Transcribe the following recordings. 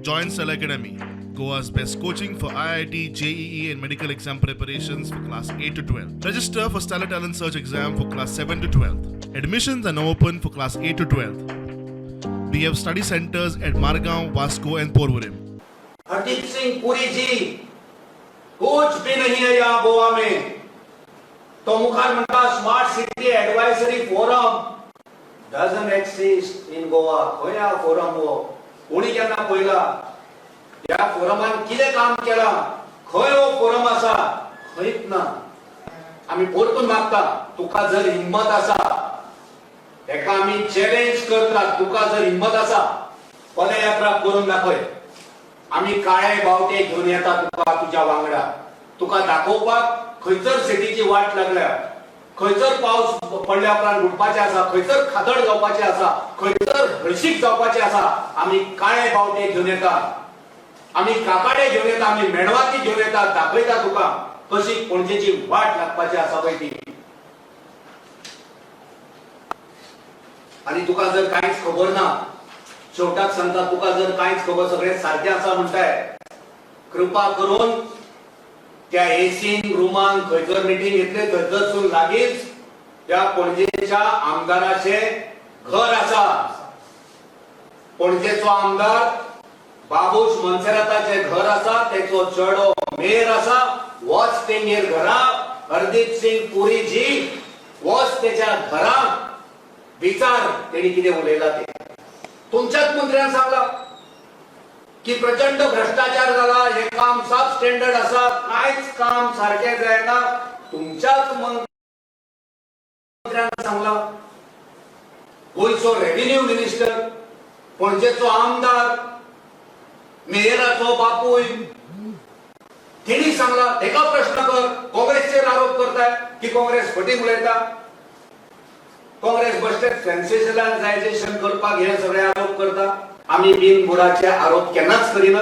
Join Cell Academy, Goa's best coaching for IIT, JEE, and medical exam preparations for class 8 to 12. Register for Stellar Talent Search exam for class 7 to 12. Admissions are now open for class 8 to 12. We have study centers at Margaon, Vasco, and Porvorim. Hardeep Singh Puri जी कुछ भी नहीं है यहाँ गोवा में. तो मुखार म्हणता smart city advisory forum doesn't exist in Goa. खंय हा फोरम हो? कोणी केन्ना पयला? या फोरमान कितें काम केला? खंय हो फोरम आसा? खंयच ना. आमी परतून मागता तुका जर हिम्मत आसा तेका आमी चॅलेंज करता. तुका जर हिम्मत आसा पदयात्रा करून दाखय. आम्ही काळे बावटे घेऊन येता तुका तुझ्या वांगडा. तुका दाखोवपाक खंयसर सिटीची वाट लागल्या, खंयसर पावस पडल्या उपरांत उठपाचे आसा, खंयसर खादड जावपाचे आसा, खंयसर हळशीक जावपाचे आसा. आम्ही काळे बावटे घेऊन येता, आम्ही काकाडे घेऊन येता, आम्ही मेणवाती घेऊन येता. दाखयता तुका कशी पणजेची वाट लागपाची आसा पळय ती. आणि तुका जर कांयच खबर ना, शेवटाक सांगता तुका जर कांयच खबर सगळे सारखे आसा म्हणटाय, कृपा करून त्या एसीन रुमान खंयसर मिटींग घेतले थंयसरसून लागींच त्या पणजेच्या आमदाराचे घर आसा. पणजेचो आमदार बाबूश मनसेराताचे घर आसा, तेचो चेडो मेयर आसा. वच तेंगेर घरा. हरदीप सिंग पुरी जी वच तेच्या घरा. विचार तेणी कितें उलयला ते. तुमच्याच मंत्र्यान सांगला की प्रचंड भ्रष्टाचार झाला, हे काम सब स्टँडर्ड असा, कायच काम सारखे जायना. तुमच्याच मंत्र्यान सांगला. गोयचो रेव्हेन्यू मिनिस्टर, पणजेचो आमदार, मेयराचो बापूय तेणी सांगला. एका प्रश्न कर. काँग्रेसचेर आरोप करताय की काँग्रेस फटींग उलयता. काँग्रेस बेश्टेच सेन्सेशनलायझेशन करपाक हे सगळे आरोप करता. आम्ही बिनबुडाचे आरोप केन्नाच करिना,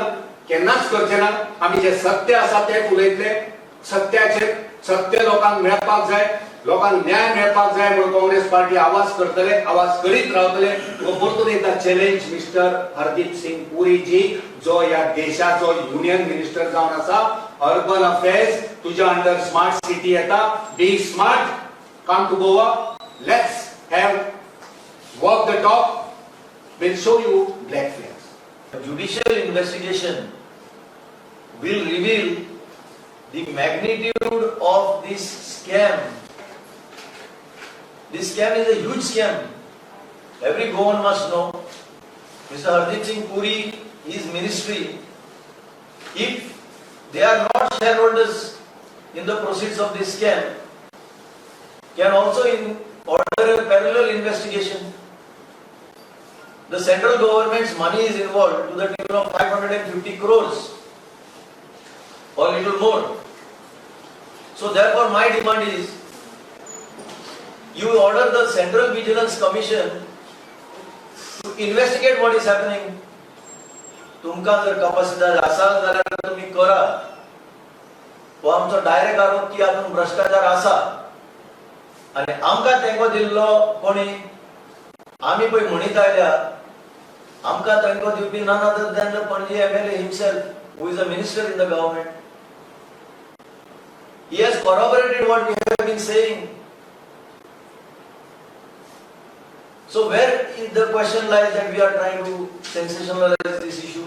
केन्नाच करचे ना. आम्ही जे सत्य आसा तेच उलयतले. सत्याचे सत्य लोकांक मेळपाक जाय, लोकांक न्याय मेळपाक जाय म्हणून काँग्रेस पार्टी आवाज करतले, आवाज करीत रावतले. परतून एकदा चॅलेंज मिस्टर हरदीप सिंग पुरी जी, जो या देशाचो युनियन मिनिस्टर जावन आसा, अर्बन अफेअर्स, तुझ्या अंडर स्मार्ट सिटी येता. Be smart, come to Goa. Let's have walk the talk. We'll show you black flags. A judicial investigation will reveal the magnitude of this scam. This scam is a huge scam. Every Goan must know. Mr. Hardip Singh Puri, his ministry, if they are not shareholders in the proceeds of this scam, can also order a parallel investigation. The central government's money is involved to the tune of 550 crores or little more. So therefore my demand is, you order the Central Vigilance Commission to investigate what is happening. तुमका जर capacity आसा जाल्यार तुम्ही करा. हो आमचो direct आरोप की हातून भ्रष्टाचार आसा. आणि आमकां तेंको दिल्लो कोणी, आमी पळय म्हणीत आयल्या, आमकां तेंको दिवपी none other than the Panaji MLA himself, who is a minister in the government. He has corroborated what we have been saying. So where is the question lies that we are trying to sensationalize this issue?